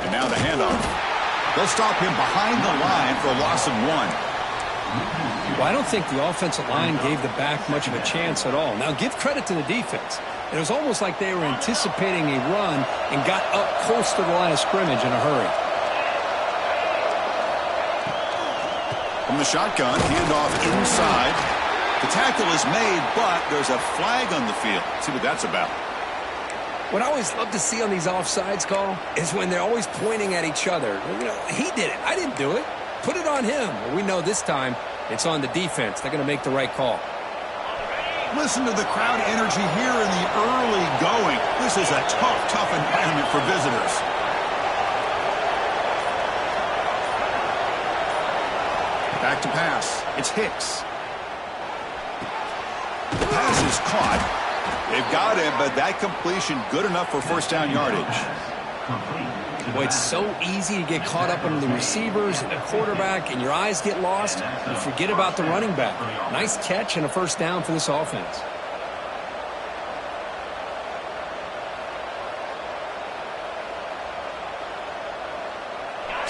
And now the handoff. They'll stop him behind the line for a loss of 1. Well, I don't think the offensive line gave the back much of a chance at all. Now, give credit to the defense. It was almost like they were anticipating a run and got up close to the line of scrimmage in a hurry. From the shotgun, handoff inside. The tackle is made, but there's a flag on the field. Let's see what that's about. What I always love to see on these offsides call is when they're always pointing at each other. You know, he did it. I didn't do it. Put it on him. Well, we know this time it's on the defense. They're going to make the right call. Listen to the crowd energy here in the early going. This is a tough environment for visitors. Back to pass. It's Hicks. The pass is caught. They've got him, but that completion good enough for first down yardage. Boy, it's so easy to get caught up on the receivers and the quarterback, and your eyes get lost. You forget about the running back. Nice catch and a first down for this offense.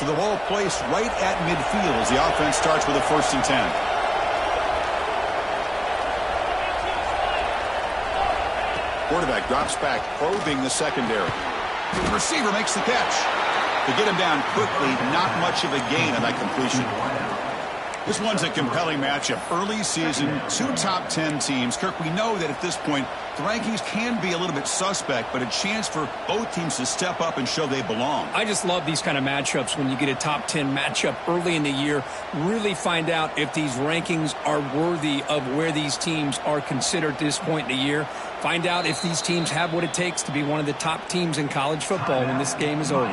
So the ball placed right at midfield as the offense starts with a 1st and 10. Quarterback drops back, probing the secondary. The receiver makes the catch. To get him down quickly, not much of a gain on that completion. This one's a compelling matchup. Early season, 2 top 10 teams. Kirk, we know that at this point, the rankings can be a little bit suspect, but a chance for both teams to step up and show they belong. I just love these kind of matchups when you get a top 10 matchup early in the year. Really find out if these rankings are worthy of where these teams are considered at this point in the year. Find out if these teams have what it takes to be one of the top teams in college football when this game is over.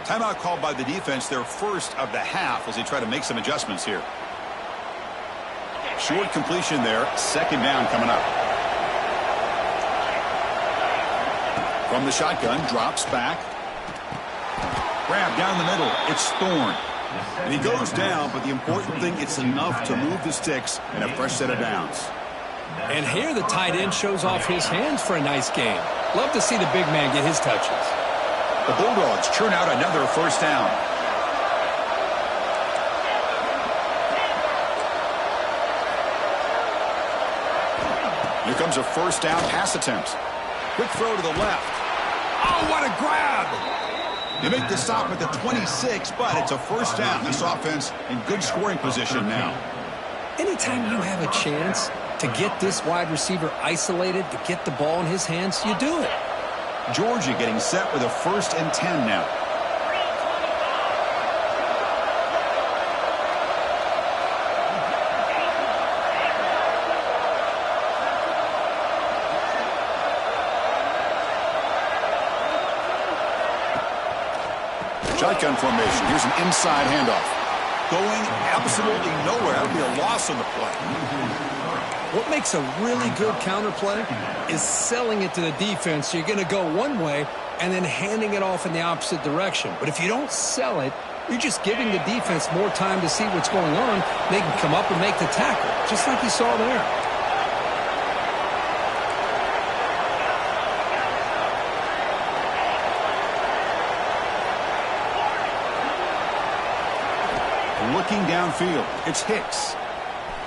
Timeout called by the defense, their first of the half as they try to make some adjustments here. Short completion there, 2nd down coming up. From the shotgun, drops back. Grab down the middle, it's Thorne. And he goes down, but the important thing, it's enough to move the sticks and a fresh set of downs. And here the tight end shows off his hands for a nice game. Love to see the big man get his touches. The Bulldogs churn out another first down. Here comes a first down pass attempt. Quick throw to the left. Oh, what a grab! They make the stop at the 26, but it's a first down. This offense in good scoring position now. Anytime you have a chance to get this wide receiver isolated, to get the ball in his hands, you do it. Georgia getting set with a 1st and 10 now. Shotgun formation. Here's an inside handoff. Going absolutely nowhere. That would be a loss on the play. What makes a really good counter play is selling it to the defense. So you're going to go one way and then handing it off in the opposite direction. But if you don't sell it, you're just giving the defense more time to see what's going on. They can come up and make the tackle, just like you saw there. Looking downfield, it's Hicks.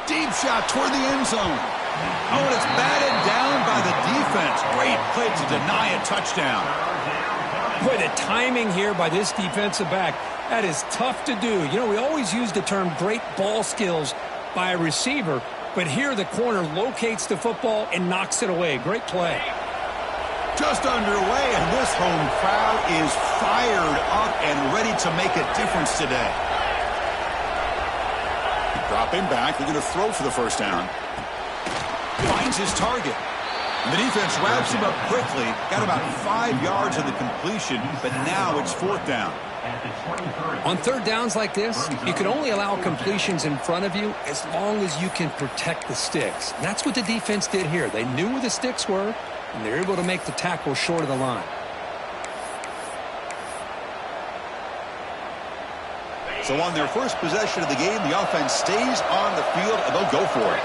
Deep shot toward the end zone. Oh, and it's batted down by the defense. Great play to deny a touchdown. Boy, the timing here by this defensive back, that is tough to do. You know, we always use the term great ball skills by a receiver, but here the corner locates the football and knocks it away. Great play. Just underway, and this home crowd is fired up and ready to make a difference today. Dropping back, they're going to throw for the first down. Finds his target. The defense wraps him up quickly. Got about 5 yards on the completion, but now it's 4th down. On 3rd downs like this, you can only allow completions in front of you as long as you can protect the sticks. And that's what the defense did here. They knew where the sticks were, and they're able to make the tackle short of the line. So on their first possession of the game, the offense stays on the field, and they'll go for it.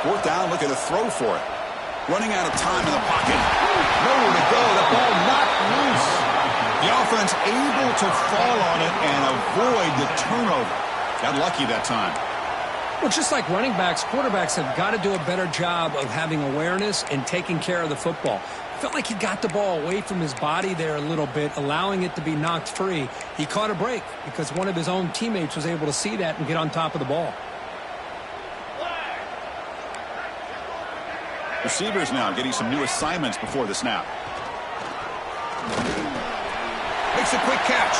Fourth down, looking to throw for it. Running out of time in the pocket. Nowhere to go. The ball knocked loose. The offense able to fall on it and avoid the turnover. Got lucky that time. Well, just like running backs, quarterbacks have got to do a better job of having awareness and taking care of the football. Felt like he got the ball away from his body there a little bit, allowing it to be knocked free. He caught a break because one of his own teammates was able to see that and get on top of the ball. Receivers now getting some new assignments before the snap. Makes a quick catch.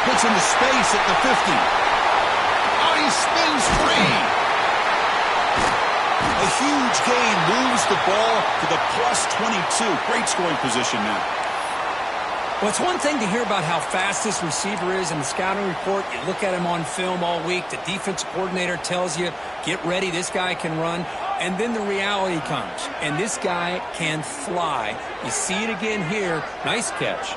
Gets into space at the 50. Oh, he spins free. A huge gain moves the ball to the plus 22. Great scoring position now. Well, it's one thing to hear about how fast this receiver is in the scouting report. You look at him on film all week. The defensive coordinator tells you, get ready, this guy can run. And then the reality comes, and this guy can fly. You see it again here. Nice catch.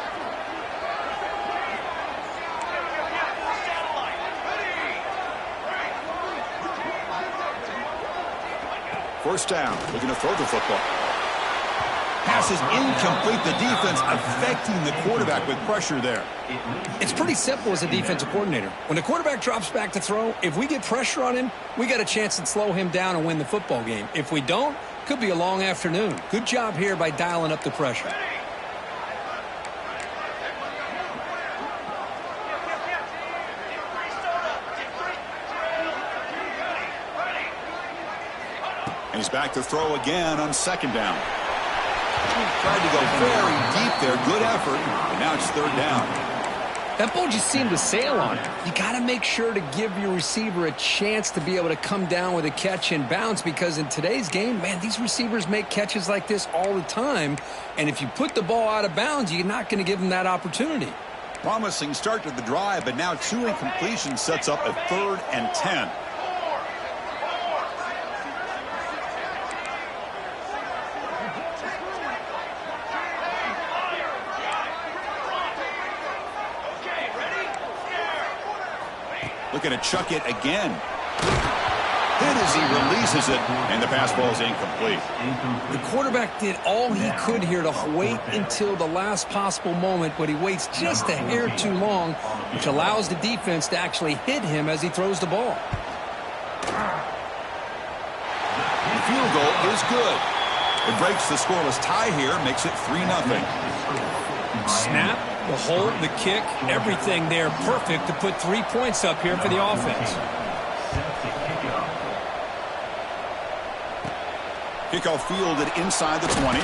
First down, looking to throw the football. Pass is incomplete. The defense affecting the quarterback with pressure there. It's pretty simple as a defensive coordinator. When the quarterback drops back to throw, if we get pressure on him, we got a chance to slow him down and win the football game. If we don't, could be a long afternoon. Good job here by dialing up the pressure. And he's back to throw again on second down. Tried to go very deep there. Good effort. And now it's third down. That ball just seemed to sail on it. You got to make sure to give your receiver a chance to be able to come down with a catch and bounce, because in today's game, man, these receivers make catches like this all the time. And if you put the ball out of bounds, you're not going to give them that opportunity. Promising start to the drive, but now 2 incompletions sets up a 3rd and 10. Looking to chuck it again. Hit as he releases it, and the pass ball is incomplete. The quarterback did all he could here to wait until the last possible moment, but he waits just a hair too long, which allows the defense to actually hit him as he throws the ball. The field goal is good. It breaks the scoreless tie here, makes it 3-0. Snap, the hold, the kick, everything there perfect to put 3 points up here for the offense. Kickoff fielded inside the 20.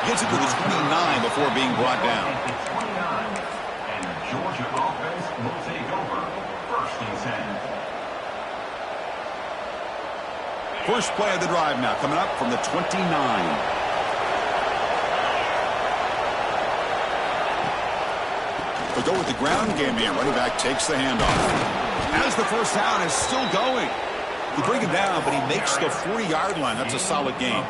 Gets it to the 29 before being brought down. And the Georgia offense will take over 1st and 10. First play of the drive now coming up from the 29. They'll go with the ground game here. Running back takes the handoff. As the first down is still going. They bring him down, but he makes the 40-yard line. That's a solid gain.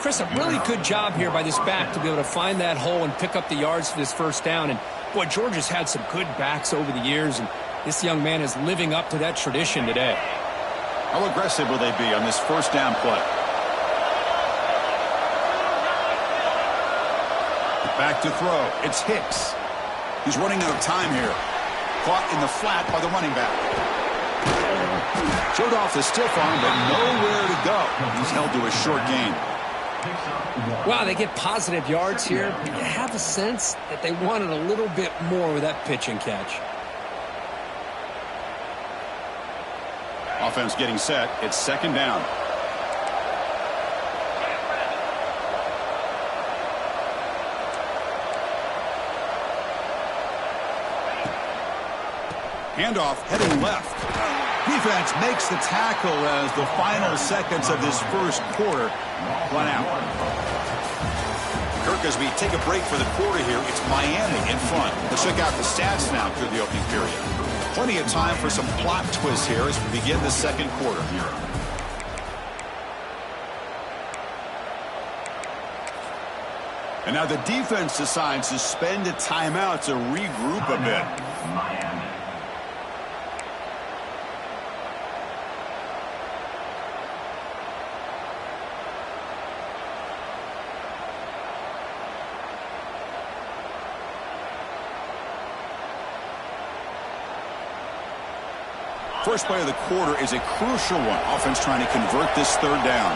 Chris, a really good job here by this back to be able to find that hole and pick up the yards for this first down. And, boy, Georgia's had some good backs over the years, and this young man is living up to that tradition today. How aggressive will they be on this first down play? Back to throw. It's Hicks. He's running out of time here. Caught in the flat by the running back. Showed off the stiff arm, but nowhere to go. He's held to a short gain. Wow, they get positive yards here. You have a sense that they wanted a little bit more with that pitch and catch. Offense getting set. It's second down. Handoff heading left. Defense makes the tackle as the final seconds of this first quarter run out. Kirk, as we take a break for the quarter here, it's Miami in front. Let's check out the stats now through the opening period. Plenty of time for some plot twists here as we begin the second quarter. And now the defense decides to spend a timeout to regroup a bit. First play of the quarter is a crucial one. Offense trying to convert this third down.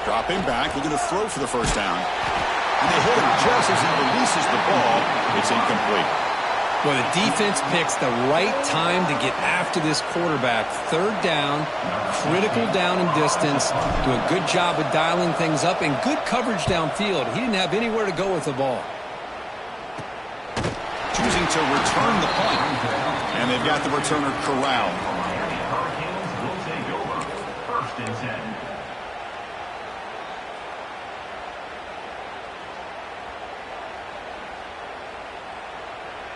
Dropping back, looking to throw for the first down. And they hit him just as he releases the ball. It's incomplete. Well, the defense picks the right time to get after this quarterback. Third down, critical down and distance. Do a good job of dialing things up and good coverage downfield. He didn't have anywhere to go with the ball. Choosing to return the punt. And they've got the returner corralled. Hurricanes will take over. First and 10.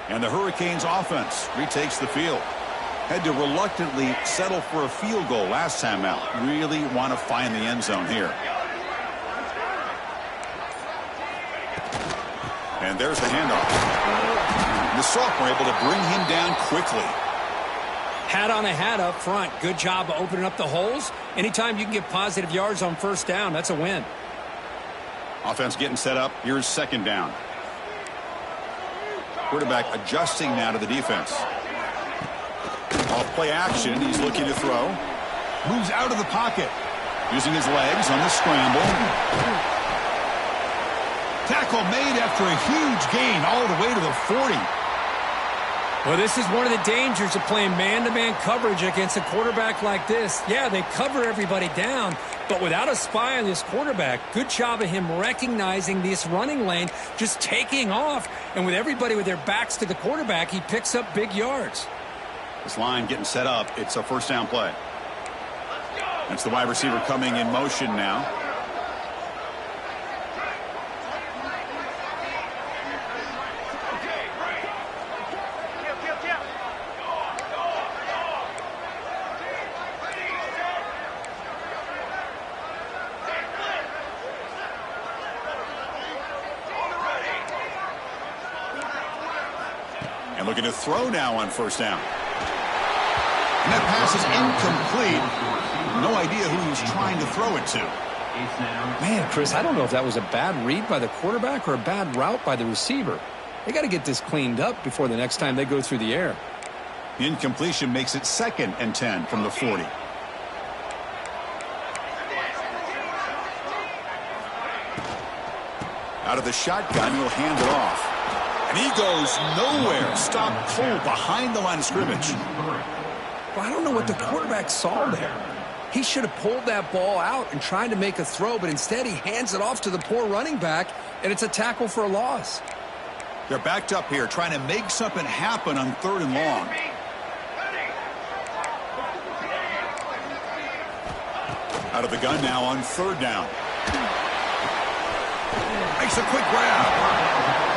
And the Hurricanes offense retakes the field. Had to reluctantly settle for a field goal last time out. Really want to find the end zone here. And there's the handoff. The sophomore able to bring him down quickly. Hat on a hat up front. Good job of opening up the holes. Anytime you can get positive yards on first down, that's a win. Offense getting set up. Here's second down. Quarterback adjusting now to the defense. Off play action. He's looking to throw. Moves out of the pocket. Using his legs on the scramble. Tackle made after a huge gain all the way to the 40. Well, this is one of the dangers of playing man-to-man coverage against a quarterback like this. Yeah, they cover everybody down, but without a spy on this quarterback, good job of him recognizing this running lane, just taking off, and with everybody with their backs to the quarterback, he picks up big yards. This line getting set up. It's a first down play. That's the wide receiver coming in motion now. And looking to throw now on first down. And that pass is incomplete. No idea who he's trying to throw it to. Man, Chris, I don't know if that was a bad read by the quarterback or a bad route by the receiver. They got to get this cleaned up before the next time they go through the air. The incompletion makes it 2nd and 10 from the 40. Out of the shotgun, he'll hand it off. And he goes nowhere. Stopped cold behind the line of scrimmage. Well, I don't know what the quarterback saw there. He should have pulled that ball out and tried to make a throw, but instead he hands it off to the poor running back, and it's a tackle for a loss. They're backed up here trying to make something happen on 3rd and long. Out of the gun now on 3rd down. Makes a quick grab.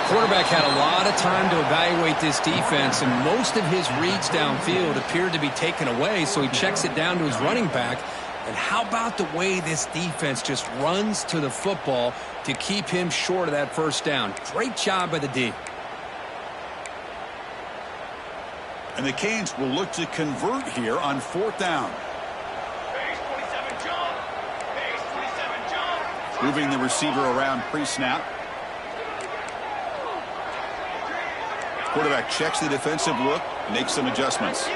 Quarterback had a lot of time to evaluate this defense, and most of his reads downfield appeared to be taken away, so he checks it down to his running back. And how about the way this defense just runs to the football to keep him short of that first down? Great job by the D. And the Canes will look to convert here on 4th down. Moving the receiver around pre-snap. Quarterback checks the defensive look, makes some adjustments.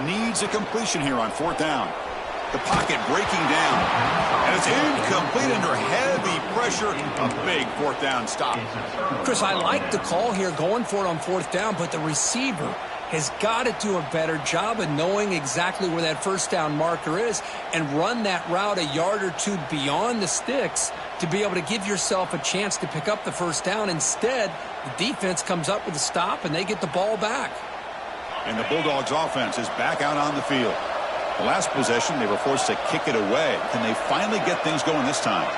Needs a completion here on 4th down. The pocket breaking down. And it's incomplete under heavy pressure. A big 4th down stop. Chris, I like the call here going for it on 4th down, but the receiver has got to do a better job of knowing exactly where that first down marker is and run that route a yard or two beyond the sticks to be able to give yourself a chance to pick up the first down. Instead, the defense comes up with a stop and they get the ball back. And the Bulldogs offense is back out on the field. The last possession, they were forced to kick it away. Can they finally get things going this time?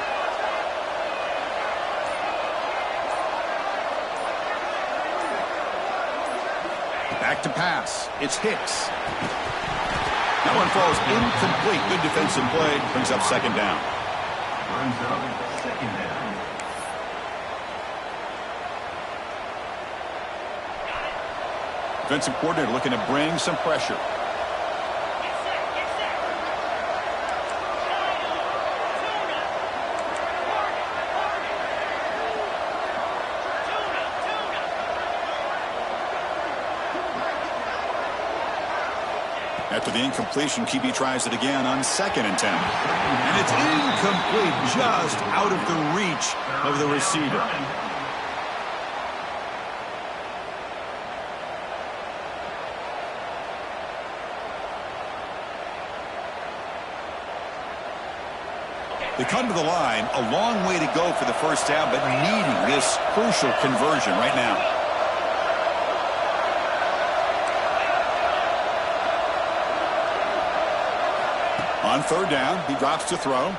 Back to pass. It's Hicks. That one falls incomplete. Good defensive play. Brings up 2nd down. Brings up 2nd down. Defensive coordinator looking to bring some pressure. After the incompletion, QB tries it again on 2nd and 10. And it's incomplete, just out of the reach of the receiver. They come to the line, a long way to go for the first down, but needing this crucial conversion right now. On 3rd down, he drops to throw.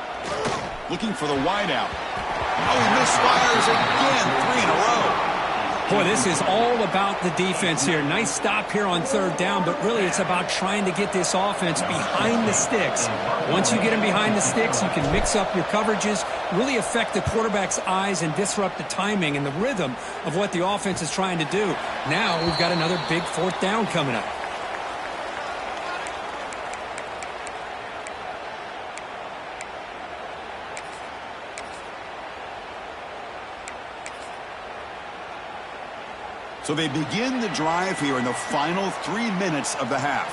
Looking for the wideout. Oh, he misfires again, 3 in a row. Boy, this is all about the defense here. Nice stop here on 3rd down, but really it's about trying to get this offense behind the sticks. Once you get them behind the sticks, you can mix up your coverages, really affect the quarterback's eyes and disrupt the timing and the rhythm of what the offense is trying to do. Now we've got another big 4th down coming up. So they begin the drive here in the final 3 minutes of the half.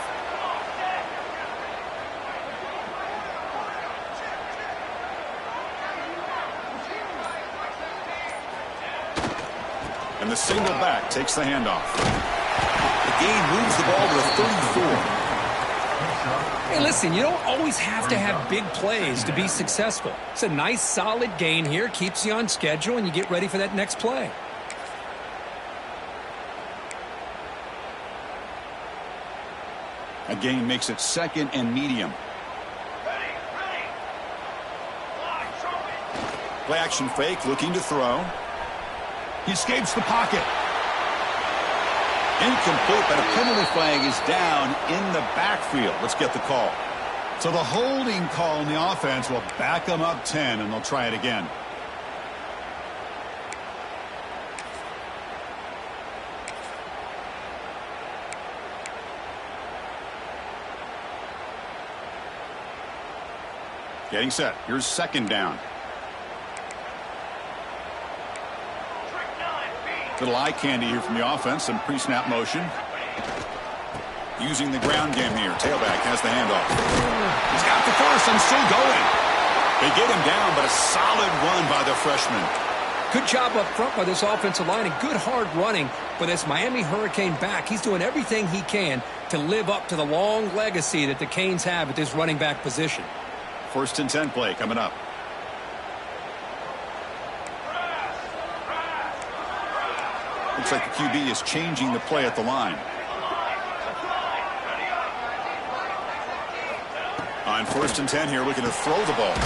And the single back takes the handoff. The gain moves the ball to the 34. Hey, listen, you don't always have to have big plays to be successful. It's a nice, solid gain here, keeps you on schedule, and you get ready for that next play. A gain makes it 2nd and medium. Play action fake, looking to throw. He escapes the pocket. Incomplete, but a penalty flag is down in the backfield. Let's get the call. So the holding call in the offense will back them up 10, and they'll try it again. Getting set. Here's 2nd down. Little eye candy here from the offense. Some pre-snap motion. Using the ground game here. Tailback has the handoff. He's got the first and still going. They get him down, but a solid run by the freshman. Good job up front by this offensive line and good hard running. But as Miami Hurricane back, he's doing everything he can to live up to the long legacy that the Canes have at this running back position. 1st and 10 play coming up. Looks like the QB is changing the play at the line. On 1st and 10 here, looking to throw the ball.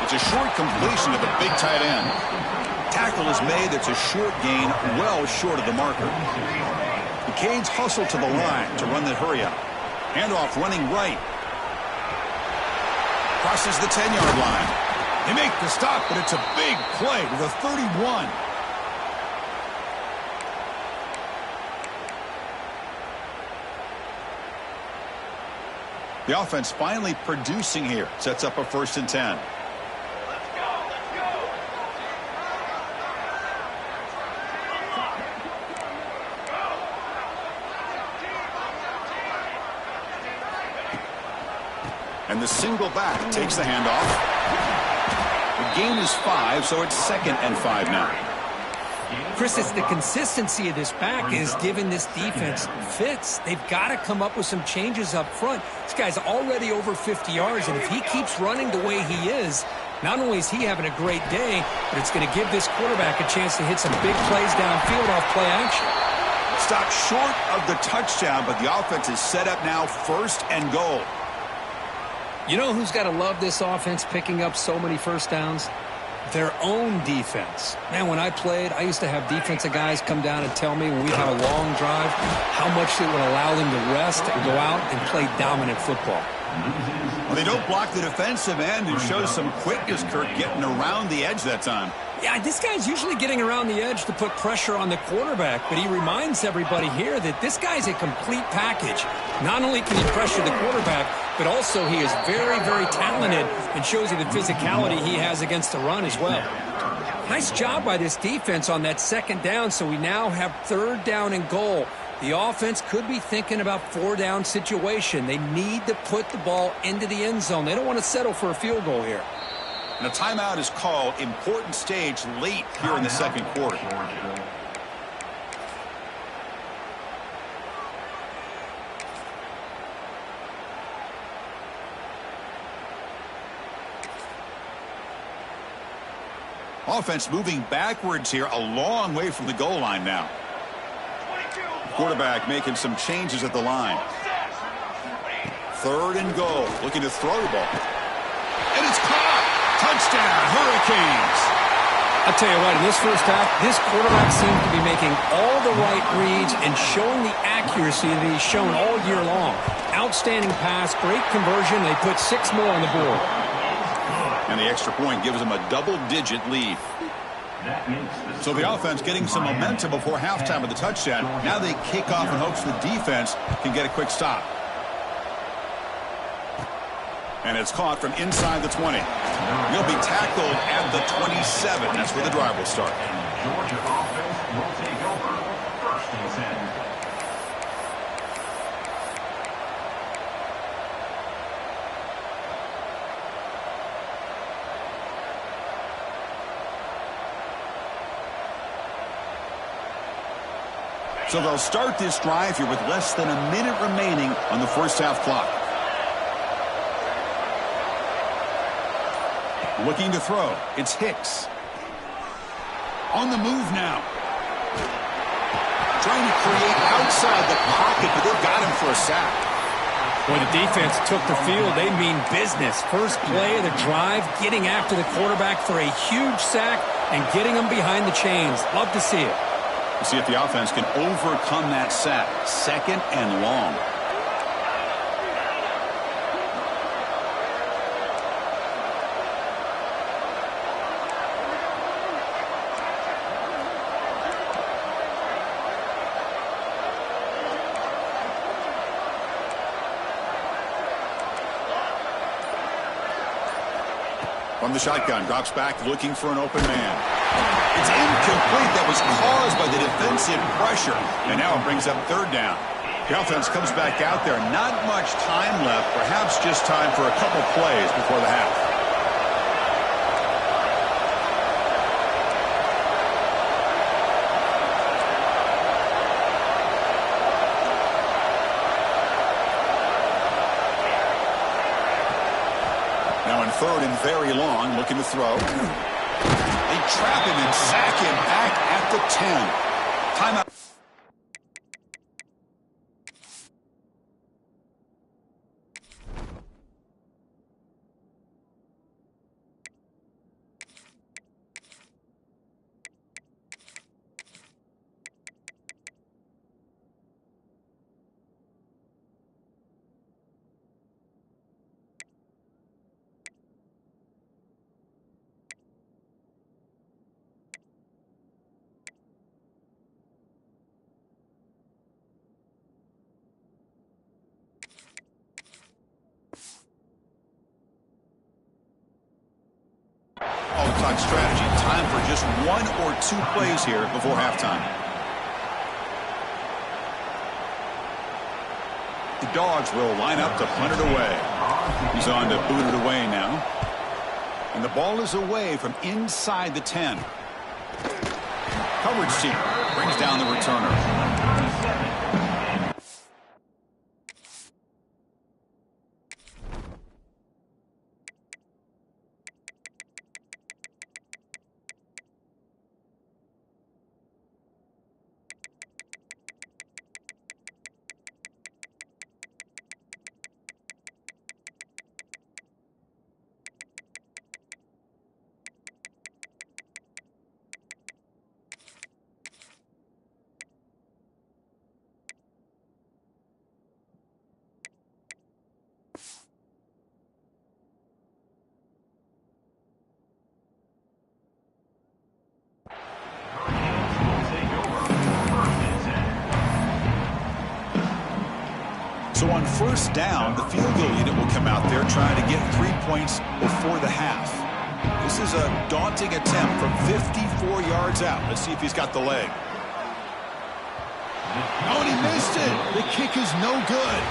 It's a short completion to the big tight end. Tackle is made. It's a short gain, well short of the marker. The Canes hustle to the line to run the hurry up. Handoff running right. Crosses the 10-yard line. They make the stop, but it's a big play to the 31. The offense finally producing here. Sets up a 1st and 10. Let's go, let's go. And the single back takes the handoff. The gain is 5, so it's 2nd and 5 now. Chris, it's the consistency of this back is giving this defense fits. They've got to come up with some changes up front. This guy's already over 50 yards, and if he keeps running the way he is, not only is he having a great day, but it's going to give this quarterback a chance to hit some big plays downfield off play action. Stopped short of the touchdown, but the offense is set up now 1st and goal. You know who's got to love this offense picking up so many first downs? Their own defense. Man, when I played, I used to have defensive guys come down and tell me when we had a long drive how much it would allow them to rest and go out and play dominant football. Well, they don't block the defensive end and show some quickness, Kirk, getting around the edge that time. Yeah, this guy's usually getting around the edge to put pressure on the quarterback, but he reminds everybody here that this guy's a complete package. Not only can he pressure the quarterback, but also he is very, very talented and shows you the physicality he has against the run as well. Nice job by this defense on that 2nd down, so we now have 3rd down and goal. The offense could be thinking about four-down situation. They need to put the ball into the end zone. They don't want to settle for a field goal here. And a timeout is called. Important stage late here in the second quarter. Offense moving backwards here, a long way from the goal line now. Quarterback making some changes at the line. 3rd and goal, looking to throw the ball. And it's caught! Touchdown, Hurricanes! I'll tell you what, in this first half, this quarterback seems to be making all the right reads and showing the accuracy that he's shown all year long. Outstanding pass, great conversion. They put 6 more on the board. And the extra point gives them a double-digit lead. So the offense getting some momentum before halftime with the touchdown. Now they kick off in hopes the defense can get a quick stop. And it's caught from inside the 20. He'll be tackled at the 27. That's where the drive will start. Georgia offense will take over 1st and 10. So they'll start this drive here with less than a minute remaining on the first half clock. Looking to throw. It's Hicks. On the move now. Trying to create outside the pocket, but they've got him for a sack. When the defense took the field, they mean business. First play of the drive, getting after the quarterback for a huge sack and getting him behind the chains. Love to see it. We'll see if the offense can overcome that sack. 2nd and long. From the shotgun, drops back looking for an open man. It's incomplete. That was caused by the defensive pressure. And now it brings up 3rd down. The offense comes back out there. Not much time left. Perhaps just time for a couple plays before the half. Now in 3rd and very long, looking to throw. They trap him and sack him back at the 10. Timeout. Talk strategy. Time for just 1 or 2 plays here before halftime. The Dogs will line up to punt it away. He's on to boot it away now. And the ball is away from inside the 10. Coverage team brings down the returner. So on 1st down, the field goal unit will come out there trying to get 3 points before the half. This is a daunting attempt from 54 yards out. Let's see if he's got the leg. Oh, and he missed it. The kick is no good.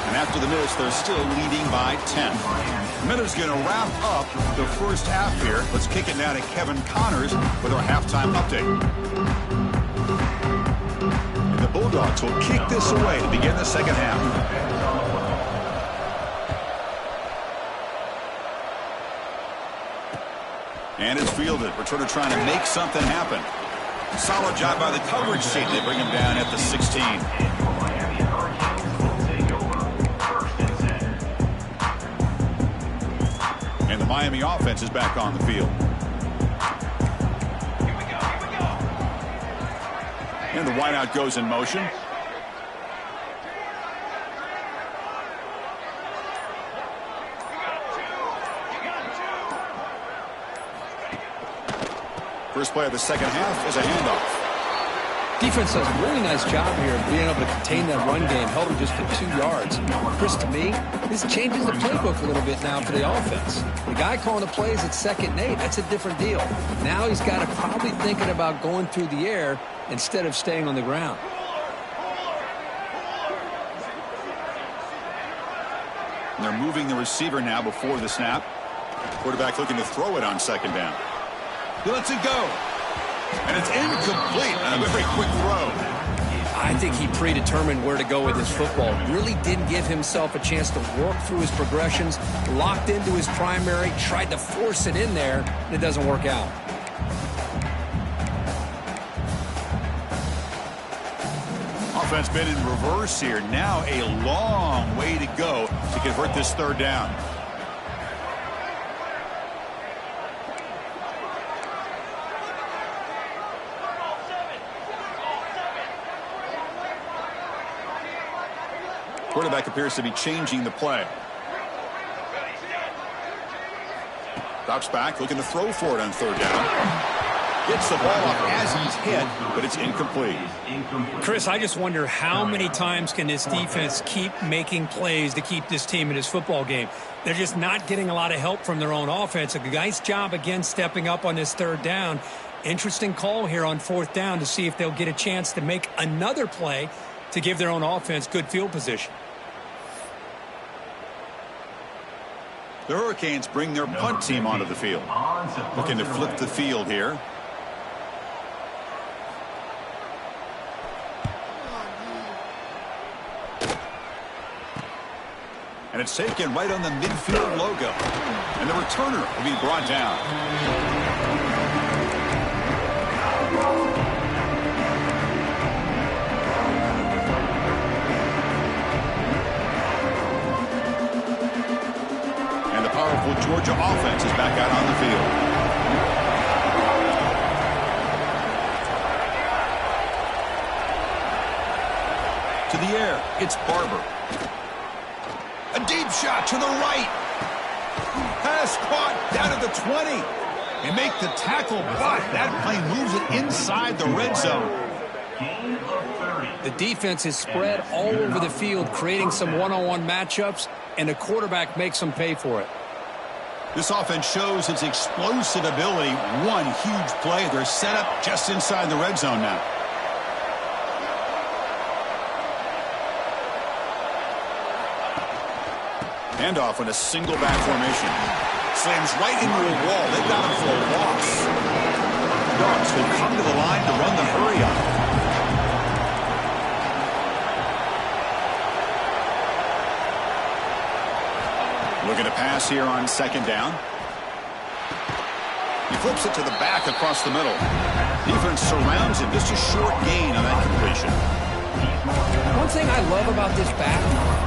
And after the miss, they're still leading by 10. Miller's going to wrap up the first half here. Let's kick it now to Kevin Connors with our halftime update. And the Bulldogs will kick this away to begin the second half. And it's fielded. Returner trying to make something happen. Solid job by the coverage team. They bring him down at the 16. And the Miami offense is back on the field. And the wideout goes in motion. First play of the second half is a handoff. Defense does a really nice job here of being able to contain that run game. Held him just for 2 yards. Chris, to me, this changes the playbook a little bit now for the offense. The guy calling the plays at 2nd and 8, that's a different deal. Now he's got to probably thinking about going through the air instead of staying on the ground. And they're moving the receiver now before the snap. Quarterback looking to throw it on 2nd down. He lets it go. And it's incomplete. A very quick throw. I think he predetermined where to go with his football. Really didn't give himself a chance to work through his progressions. Locked into his primary. Tried to force it in there. And it doesn't work out. Offense been in reverse here. Now a long way to go to convert this 3rd down. Quarterback appears to be changing the play. Drops back, looking to throw for it on 3rd down. Gets the ball off as he's hit, but it's incomplete. Chris, I just wonder how many times can this defense keep making plays to keep this team in this football game. They're just not getting a lot of help from their own offense. A nice job again stepping up on this 3rd down. Interesting call here on 4th down to see if they'll get a chance to make another play to give their own offense good field position. The Hurricanes bring their punt team onto the field. Looking to flip the field here. And it's taken right on the midfield logo. And the returner will be brought down. Powerful Georgia offense is back out on the field. To the air, it's Barber. A deep shot to the right. Pass caught down at the 20. They make the tackle, but that play moves it inside the red zone. The defense is spread all over the field, creating some one-on-one matchups, and the quarterback makes them pay for it. This offense shows its explosive ability. One huge play. They're set up just inside the red zone now. Handoff in a single back formation. Slams right into a wall. They've got him for a loss. Dogs will come to the line to run the hurry up. Looking to pass here on 2nd down. He flips it to the back across the middle. Defense surrounds him. Just a short gain on that completion. One thing I love about this back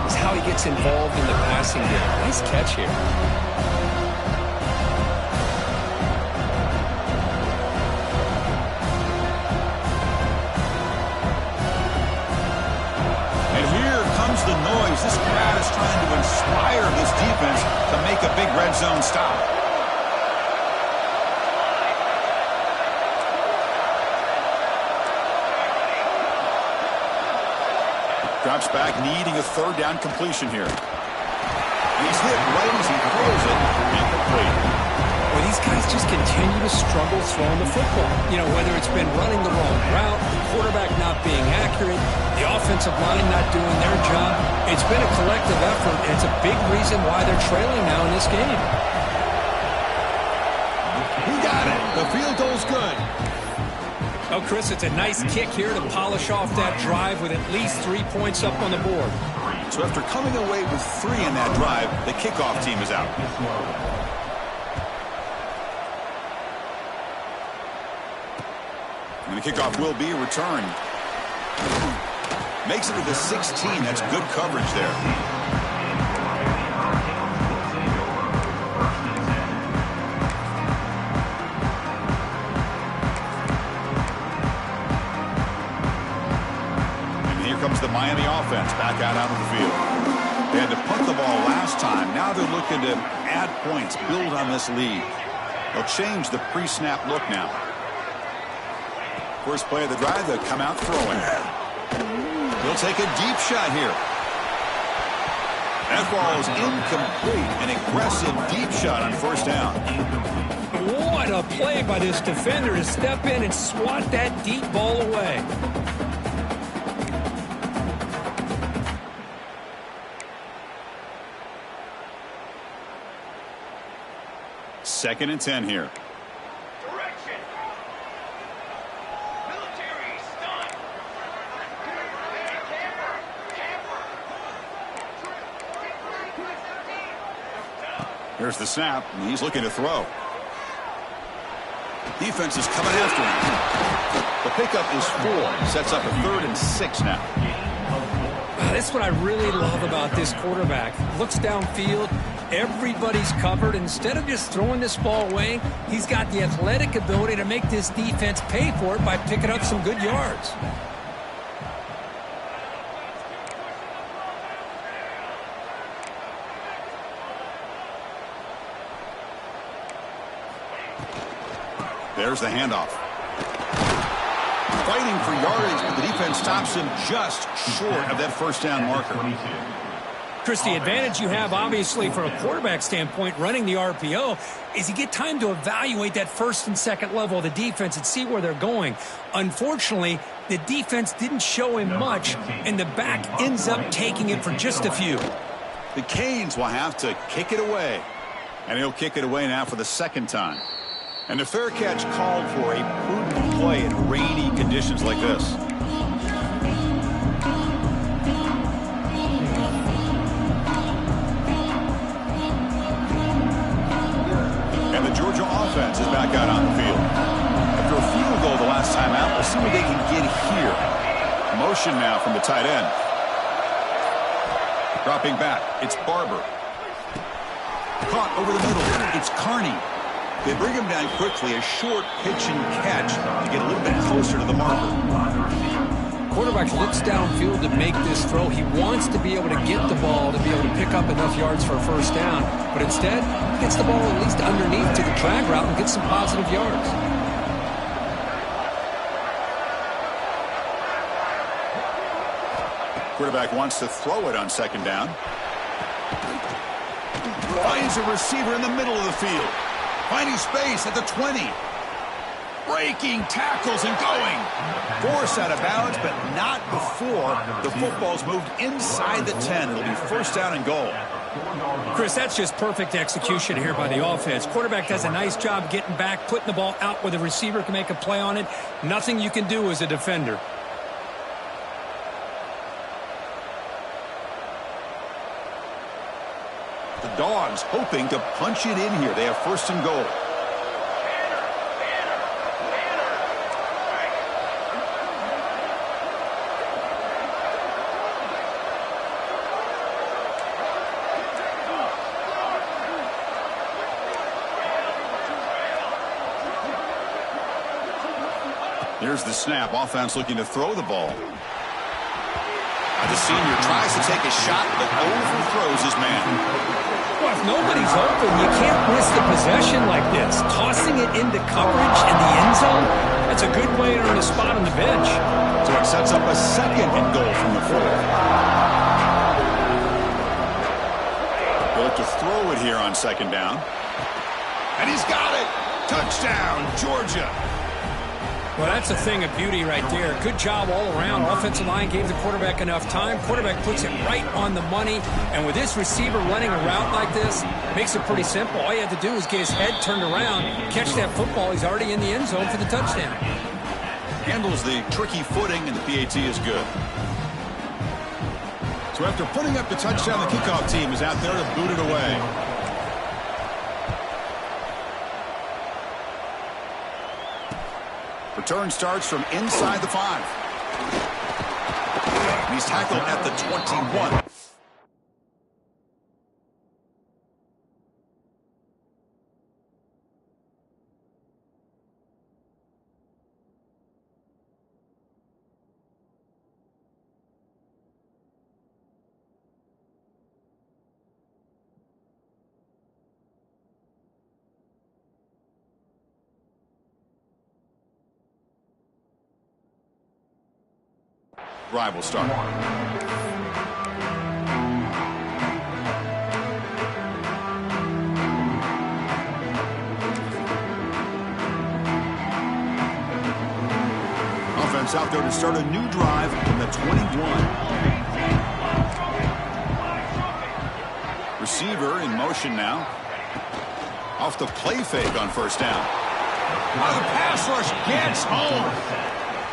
is how he gets involved in the passing game. Nice catch here. The noise. This crowd is trying to inspire this defense to make a big red zone stop. Drops back, needing a 3rd down completion here. He's hit right as he throws it. Incomplete. Well, these guys just continue to struggle throwing the football. You know, whether it's been running the wrong route, the quarterback not being accurate, the offensive line not doing their job. It's been a collective effort, and it's a big reason why they're trailing now in this game. He got it. The field goal's good. Oh, Chris, it's a nice kick here to polish off that drive with at least 3 points up on the board. So after coming away with 3 in that drive, the kickoff team is out. And the kickoff will be returned. Makes it to the 16. That's good coverage there. Comes the Miami offense back out onto the field. They had to punt the ball last time. Now they're looking to add points, build on this lead. They'll change the pre-snap look now. First play of the drive, they'll come out throwing. He'll take a deep shot here. That ball is incomplete. An aggressive deep shot on first down. What a play by this defender to step in and swat that deep ball away. Second and 10 here. Direction. Military stun. Here's the snap, and he's looking to throw. Defense is coming after him. The pickup is 4. Sets up a 3rd and 6 now. That's what I really love about this quarterback. Looks downfield. Everybody's covered. Instead of just throwing this ball away, he's got the athletic ability to make this defense pay for it by picking up some good yards. There's the handoff. Fighting for yardage, but the defense stops him just short of that first down marker. Chris, the advantage you have, obviously, from a quarterback standpoint, running the RPO, is you get time to evaluate that first and second level of the defense and see where they're going. Unfortunately, the defense didn't show him much, and the back ends up taking it for just a few. The Canes will have to kick it away, and he'll kick it away now for the second time. And the fair catch called for a prudent play in rainy conditions like this. And the Georgia offense is back out on the field. After a field goal the last time out, we'll see what they can get here. Motion now from the tight end. Dropping back, it's Barber. Caught over the middle, it's Carney. They bring him down quickly, a short pitch and catch to get a little bit closer to the marker. Quarterback looks downfield to make this throw. He wants to be able to get the ball to be able to pick up enough yards for a first down. But instead, he gets the ball at least underneath to the drag route and gets some positive yards. Quarterback wants to throw it on second down. Finds a receiver in the middle of the field. Finding space at the 20. Breaking tackles and going. Force out of bounds, but not before the football's moved inside the 10. It'll be first down and goal. Chris, that's just perfect execution here by the offense. Quarterback does a nice job getting back, putting the ball out where the receiver can make a play on it. Nothing you can do as a defender. The Dogs hoping to punch it in here. They have first and goal. Here's the snap. Offense looking to throw the ball. The senior tries to take a shot, but overthrows his man. Well, if nobody's open, you can't miss the possession like this. Tossing it into coverage in the end zone, that's a good way to earn a spot on the bench. So it sets up a second and goal from the 4. They'll look to throw it here on second down. And he's got it. Touchdown, Georgia. Well, that's a thing of beauty right there. Good job all around. Offensive line gave the quarterback enough time. Quarterback puts it right on the money. And with this receiver running a route like this, makes it pretty simple. All you have to do is get his head turned around, catch that football. He's already in the end zone for the touchdown. Handles the tricky footing, and the PAT is good. So after putting up the touchdown, the kickoff team is out there to boot it away. Return starts from inside the 5. And he's tackled at the 21. Drive will start. Offense out there to start a new drive from the 21. Receiver in motion now. Off the play fake on first down. The pass rush gets home.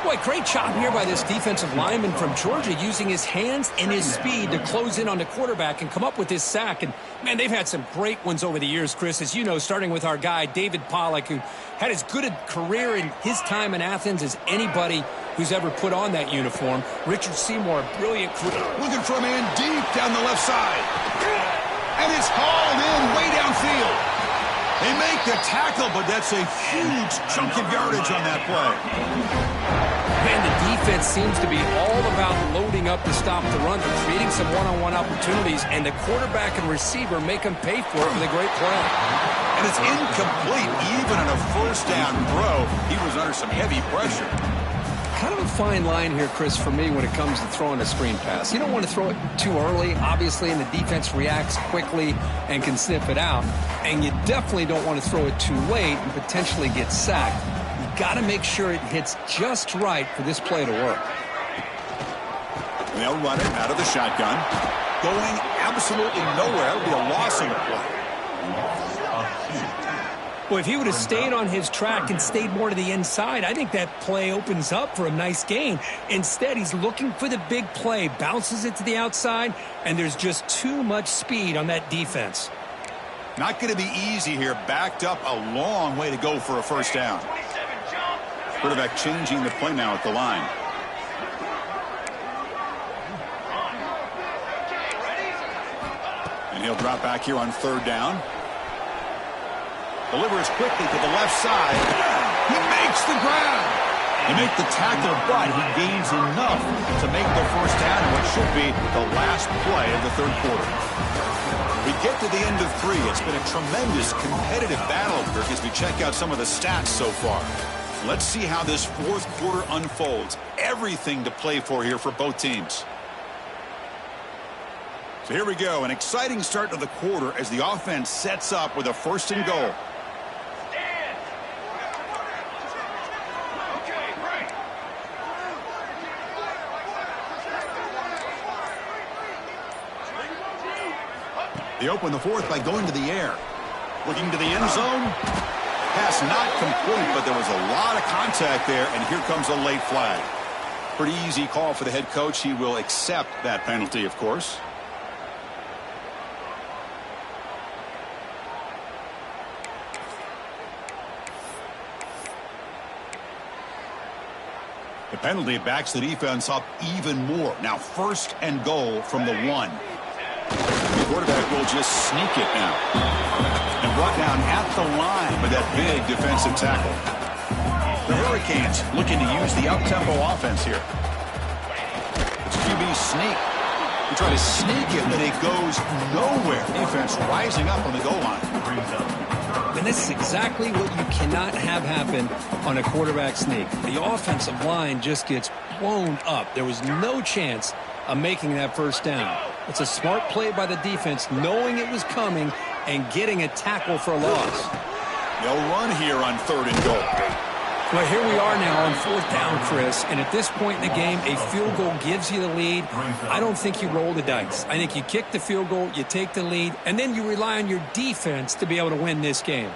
Boy, great job here by this defensive lineman from Georgia, using his hands and his speed to close in on the quarterback and come up with this sack. And, man, they've had some great ones over the years, Chris, as you know, starting with our guy, David Pollack, who had as good a career in his time in Athens as anybody who's ever put on that uniform. Richard Seymour, a brilliant career. Looking for a man deep down the left side. And it's hauled in way downfield. They make the tackle, but that's a huge chunk of yardage on that play. Man, the defense seems to be all about loading up to stop the run. They're creating some one-on-one opportunities, and the quarterback and receiver make them pay for it with a great play. And it's incomplete. Even on a first down throw, he was under some heavy pressure. Kind of a fine line here, Chris, for me when it comes to throwing a screen pass. You don't want to throw it too early, obviously, and the defense reacts quickly and can sniff it out. And you definitely don't want to throw it too late and potentially get sacked. You got to make sure it hits just right for this play to work. They'll run it out of the shotgun. Going absolutely nowhere. It'll be a loss on the play. Well, if he would have stayed on his track and stayed more to the inside, I think that play opens up for a nice gain. Instead, he's looking for the big play, bounces it to the outside, and there's just too much speed on that defense. Not going to be easy here. Backed up a long way to go for a first down. Quarterback changing the play now at the line. And he'll drop back here on third down. Delivers quickly to the left side. He makes the grab. They make the tackle, but he gains enough to make the first down in what should be the last play of the third quarter. We get to the end of 3. It's been a tremendous competitive battle, Kirk, as we check out some of the stats so far. Let's see how this fourth quarter unfolds. Everything to play for here for both teams. So here we go. An exciting start to the quarter as the offense sets up with a first and goal. They open the fourth by going to the air. Looking to the end zone. Pass not complete, but there was a lot of contact there, and here comes a late flag. Pretty easy call for the head coach. He will accept that penalty, of course. The penalty backs the defense up even more. Now first and goal from the 1. The quarterback will just sneak it now. And brought down at the line with that big defensive tackle. The Hurricanes looking to use the up-tempo offense here. It's QB sneak. They try to sneak it, but it goes nowhere. Defense rising up on the goal line. And this is exactly what you cannot have happen on a quarterback sneak. The offensive line just gets blown up. There was no chance of making that first down. It's a smart play by the defense, knowing it was coming and getting a tackle for a loss. They'll run here on 3rd and goal. Well, here we are now on 4th down, Chris, and at this point in the game, a field goal gives you the lead. I don't think you roll the dice. I think you kick the field goal, you take the lead, and then you rely on your defense to be able to win this game.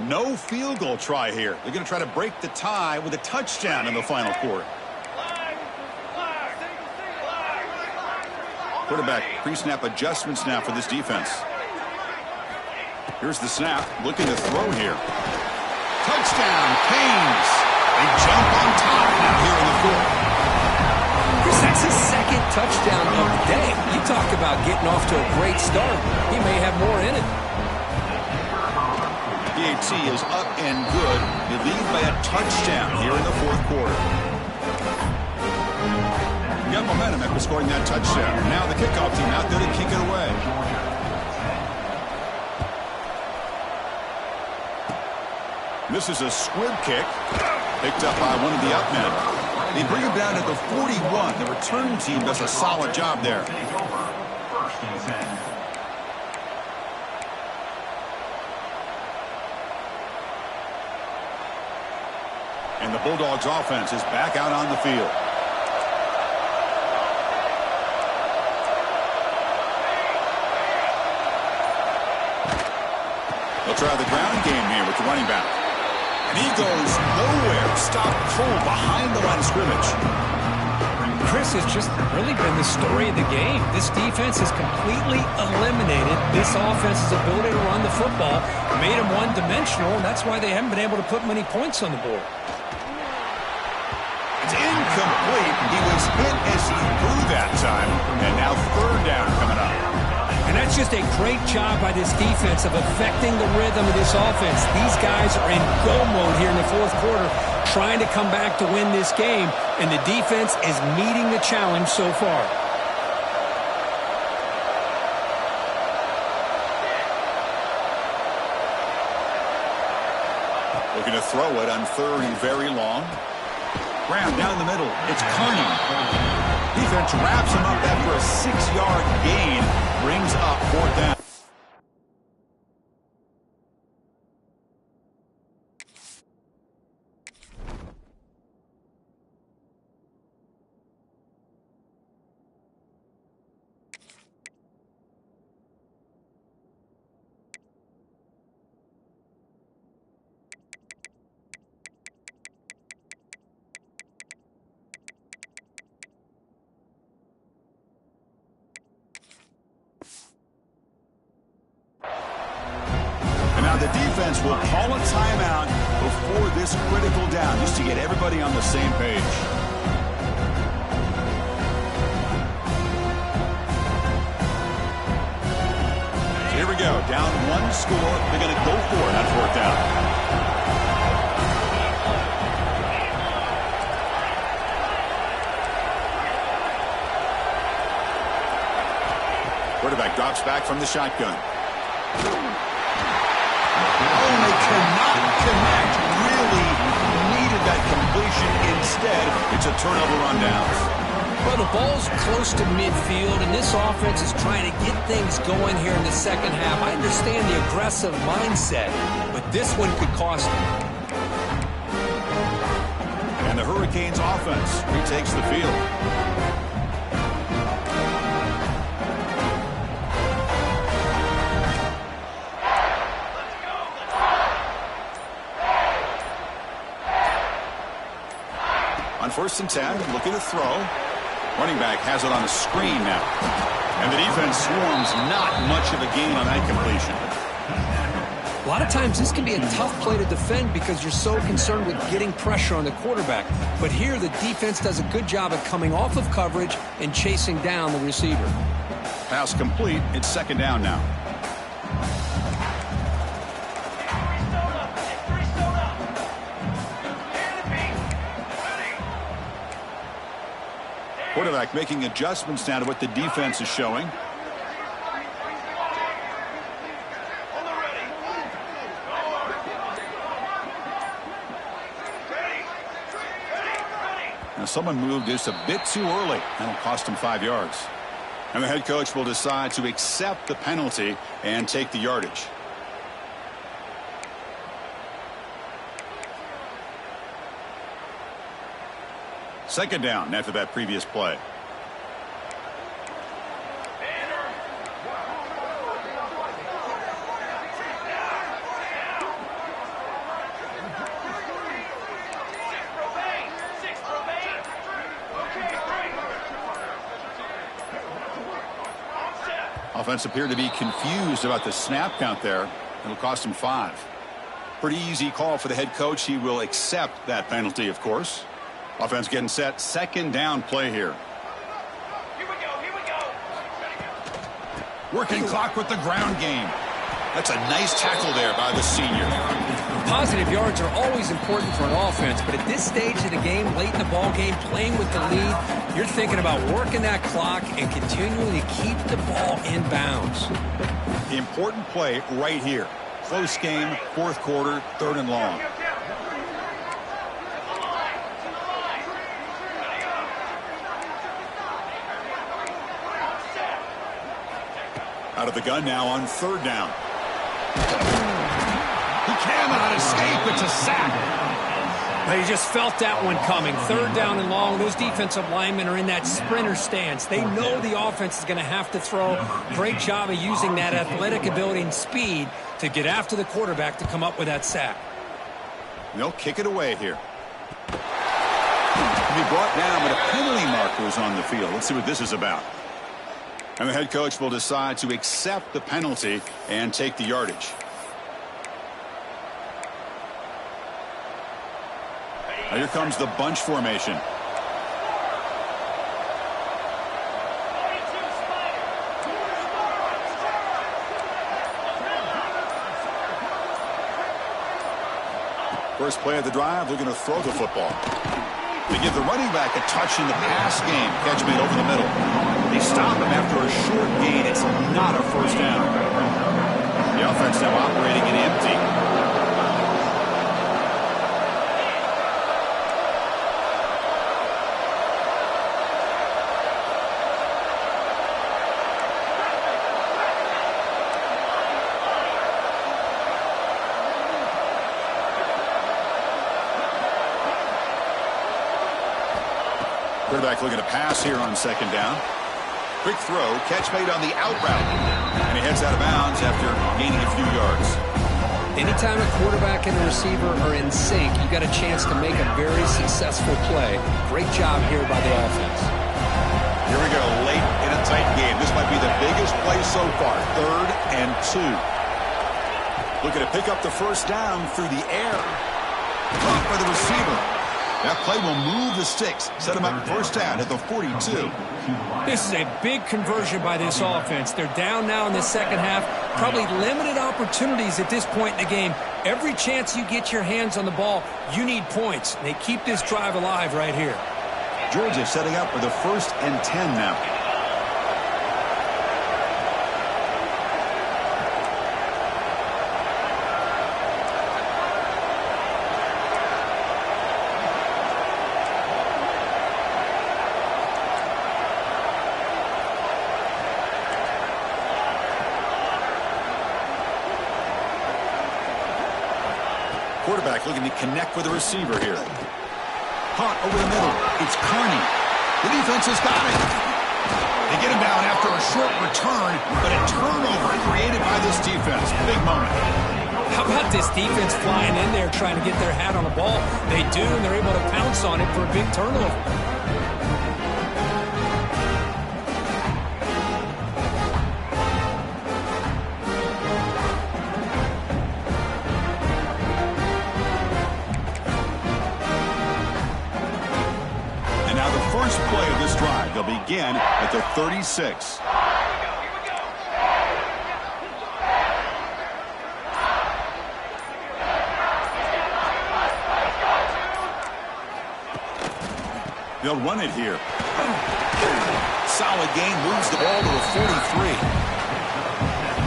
No field goal try here. They're going to try to break the tie with a touchdown in the final quarter. Quarterback pre-snap adjustments now for this defense. Here's the snap. Looking to throw here. Touchdown, Canes. They jump on top now here in the fourth. Chris, that's his 2nd touchdown of the day. You talk about getting off to a great start. He may have more in it. PAT is up and good. They lead by a touchdown here in the 4th quarter. You got momentum after scoring that touchdown. Now the kickoff team out there to kick it away. This is a squib kick. Picked up by one of the up men. They bring him down at the 41. The return team does a solid job there. First and 10. And the Bulldogs offense is back out on the field. They'll try the ground game here with the running back. And he goes nowhere. Stop cold behind the line of scrimmage. Chris, has just really been the story of the game. This defense has completely eliminated this offense's ability to run the football, made them one-dimensional, and that's why they haven't been able to put many points on the board. It's incomplete. He was hit as he threw that time. And now 3rd down coming up. And that's just a great job by this defense of affecting the rhythm of this offense. These guys are in go mode here in the 4th quarter, trying to come back to win this game, and the defense is meeting the challenge so far. Looking to throw it on 3rd and very long. Graham down the middle. It's Carney. Defense wraps him up after a 6-yard gain. Brings up 4th down. The defense will call a timeout before this critical down, just to get everybody on the same page. So here we go. Down 1 score. They're going to go for it on 4th down. Quarterback drops back from the shotgun. Oh, they cannot connect. Really needed that completion. Instead, it's a turnover on downs. Well, the ball's close to midfield, and this offense is trying to get things going here in the 2nd half. I understand the aggressive mindset, but this one could cost them. And the Hurricanes offense retakes the field. On 1st and 10, looking to throw. Running back has it on a screen now. And the defense swarms, not much of a gain on that completion. A lot of times this can be a tough play to defend because you're so concerned with getting pressure on the quarterback. But here the defense does a good job of coming off of coverage and chasing down the receiver. Pass complete. It's 2nd down now. Quarterback making adjustments now to what the defense is showing. Now someone moved just a bit too early. That'll cost him 5 yards. And the head coach will decide to accept the penalty and take the yardage. Second down after that previous play. Offense appeared to be confused about the snap count there. It'll cost him 5. Pretty easy call for the head coach. He will accept that penalty, of course. Offense getting set. Second down play here. Here we go. Working clock with the ground game. That's a nice tackle there by the senior. Positive yards are always important for an offense, but at this stage of the game, late in the ball game, playing with the lead, you're thinking about working that clock and continuing to keep the ball in bounds. Important play right here. Close game, fourth quarter, 3rd and long. Out of the gun now on 3rd down. He cannot escape. It's a sack. But he just felt that one coming. 3rd down and long. Those defensive linemen are in that sprinter stance. They know the offense is going to have to throw. Great job of using that athletic ability and speed to get after the quarterback to come up with that sack. They'll kick it away here. He'll be brought down, but a penalty marker is on the field. Let's see what this is about. And the head coach will decide to accept the penalty and take the yardage. Now here comes the bunch formation. First play of the drive, they're going to throw the football. They give the running back a touch in the pass game. Catch made over the middle. They stop him after a short gain. It's not a first down. The offense now operating in empty. Quarterback looking to pass here on 2nd down. Quick throw, catch made on the out route. And he heads out of bounds after gaining a few yards. Anytime a quarterback and a receiver are in sync, you got a chance to make a very successful play. Great job here by the offense. Here we go, late in a tight game. This might be the biggest play so far. 3rd and 2. Looking to pick up the first down through the air. Caught by the receiver. That play will move the sticks. Set them up first down at the 42. This is a big conversion by this offense. They're down now in the second half. Probably limited opportunities at this point in the game. Every chance you get your hands on the ball, you need points. They keep this drive alive right here. Georgia setting up for the 1st and 10 now. Quarterback looking to connect with the receiver here. Caught over the middle. It's Kearney. The defense has got it. They get him down after a short return, but a turnover created by this defense. Big moment. How about this defense flying in there trying to get their hat on the ball? They do, and they're able to pounce on it for a big turnover. First play of this drive. They'll begin at the 36. They'll run it here. Solid gain, moves the ball to the 43.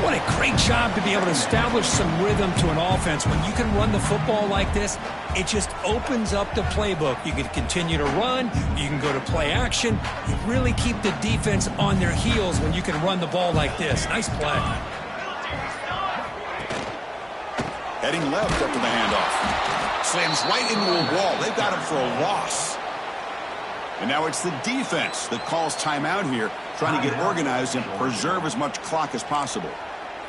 What a great job to be able to establish some rhythm to an offense. When you can run the football like this, it just opens up the playbook. You can continue to run. You can go to play action. You really keep the defense on their heels when you can run the ball like this. Nice play. Heading left after the handoff. Slams right into a wall. They've got him for a loss. And now it's the defense that calls timeout here, trying to get organized and preserve as much clock as possible.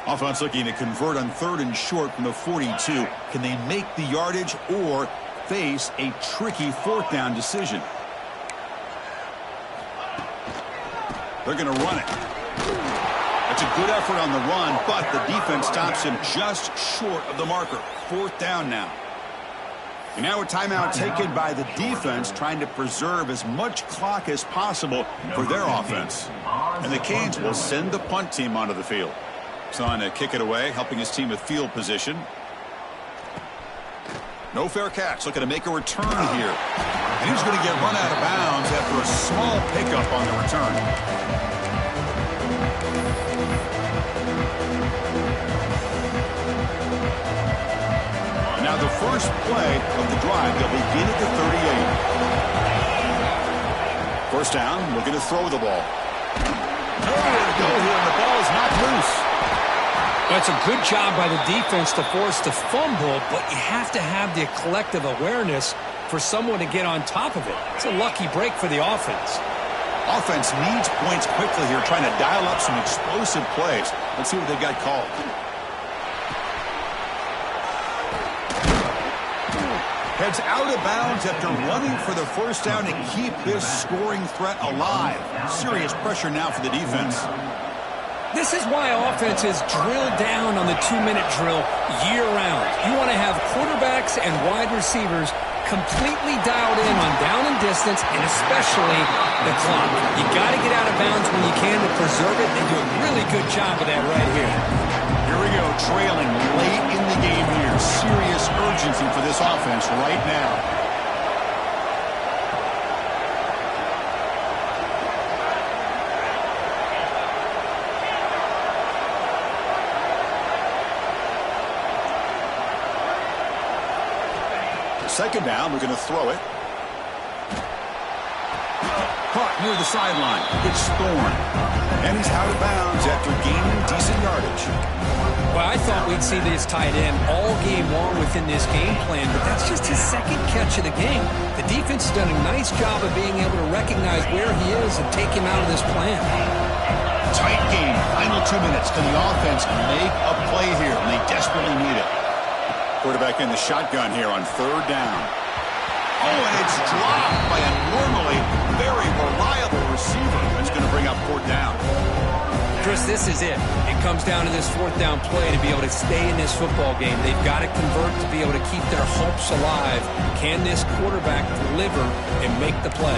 Offense looking to convert on 3rd and short from the 42. Can they make the yardage or face a tricky 4th down decision? They're going to run it. That's a good effort on the run, but the defense stops him just short of the marker. 4th down now. And now a timeout taken by the defense, trying to preserve as much clock as possible for their offense. And the Canes will send the punt team onto the field. So on to kick it away, helping his team with field position. No fair catch, looking to make a return here. And he's going to get run out of bounds after a small pickup on the return. Now the first play of the drive, they'll begin at the 38. First down, looking to throw the ball. Nowhere to go here, and the ball is knocked loose. That's a good job by the defense to force the fumble, but you have to have the collective awareness for someone to get on top of it. It's a lucky break for the offense. Offense needs points quickly here, trying to dial up some explosive plays. Let's see what they've got called. Heads out of bounds after running for the first down to keep this scoring threat alive. Serious pressure now for the defense. This is why offenses drill down on the 2-minute drill year-round. You want to have quarterbacks and wide receivers completely dialed in on down and distance, and especially the clock. You got to get out of bounds when you can to preserve it, and do a really good job of that right here. Here we go, trailing late in the game here. Serious urgency for this offense right now. Second down, we're going to throw it. Caught near the sideline. It's Thorne. And he's out of bounds after gaining decent yardage. Well, I thought we'd see this tight end all game long within this game plan, but that's just his second catch of the game. The defense has done a nice job of being able to recognize where he is and take him out of this plan. Tight game. Final 2 minutes. Can the offense make a play here? And they desperately need it. Quarterback in the shotgun here on 3rd down. Oh, and it's dropped by a normally very reliable receiver. It's going to bring up 4th down. Chris, this is it. It comes down to this 4th down play to be able to stay in this football game. They've got to convert to be able to keep their hopes alive. Can this quarterback deliver and make the play?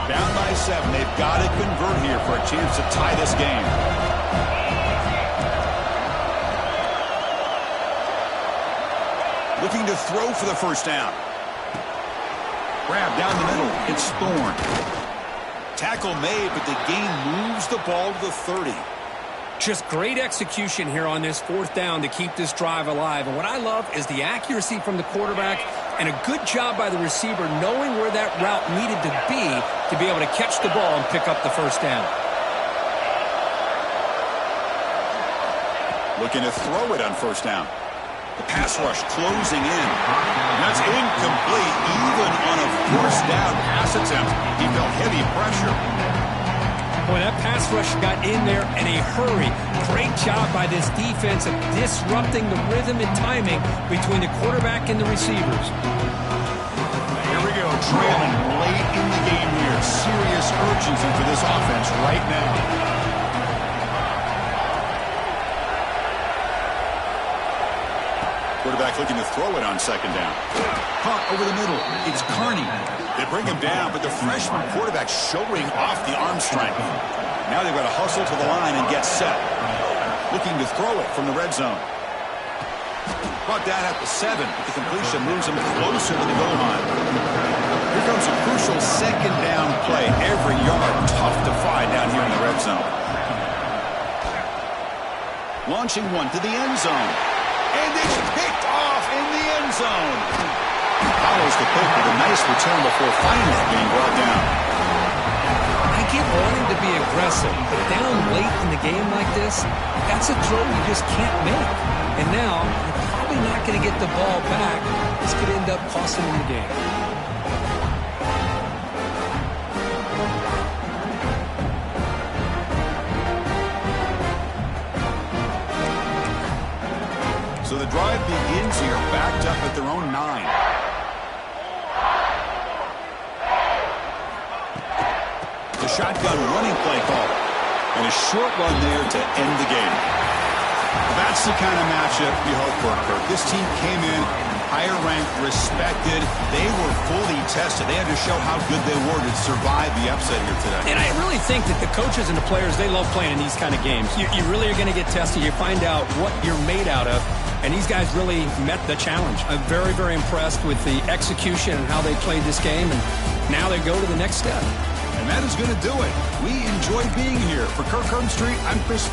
Down by 7. They've got to convert here for a chance to tie this game. Looking to throw for the first down. Grab down the middle. It's Thorne. Tackle made, but the gain moves the ball to the 30. Just great execution here on this 4th down to keep this drive alive. And what I love is the accuracy from the quarterback and a good job by the receiver knowing where that route needed to be able to catch the ball and pick up the first down. Looking to throw it on first down. The pass rush closing in. And that's incomplete. Even on a first down pass attempt, he felt heavy pressure. Boy, that pass rush got in there in a hurry. Great job by this defense of disrupting the rhythm and timing between the quarterback and the receivers. Here we go, trailing late in the game here. Serious urgency for this offense right now. Quarterback looking to throw it on second down. Caught over the middle. It's Carney. They bring him down, but the freshman quarterback showing off the arm strength. Now they've got to hustle to the line and get set. Looking to throw it from the red zone. Brought down at the 7. The completion moves him closer to the goal line. Here comes a crucial second down play. Every yard tough to find down here in the red zone. Launching one to the end zone. And it's picked off in the end zone. Follows the pick with a nice return before finally being brought down. I get wanting to be aggressive, but down late in the game like this, that's a throw you just can't make. And now, you're probably not going to get the ball back. This could end up costing him the game. So the drive begins here, backed up at their own 9. The shotgun running play call. And a short one there to end the game. That's the kind of matchup you hope for, Kirk. This team came in higher ranked, respected. They were fully tested. They had to show how good they were to survive the upset here today. And I really think that the coaches and the players, they love playing in these kind of games. You really are going to get tested. You find out what you're made out of. And these guys really met the challenge. I'm very, very impressed with the execution and how they played this game. And now they go to the next step. And that is going to do it. We enjoy being here. For Kirk Herbstreit, I'm Chris.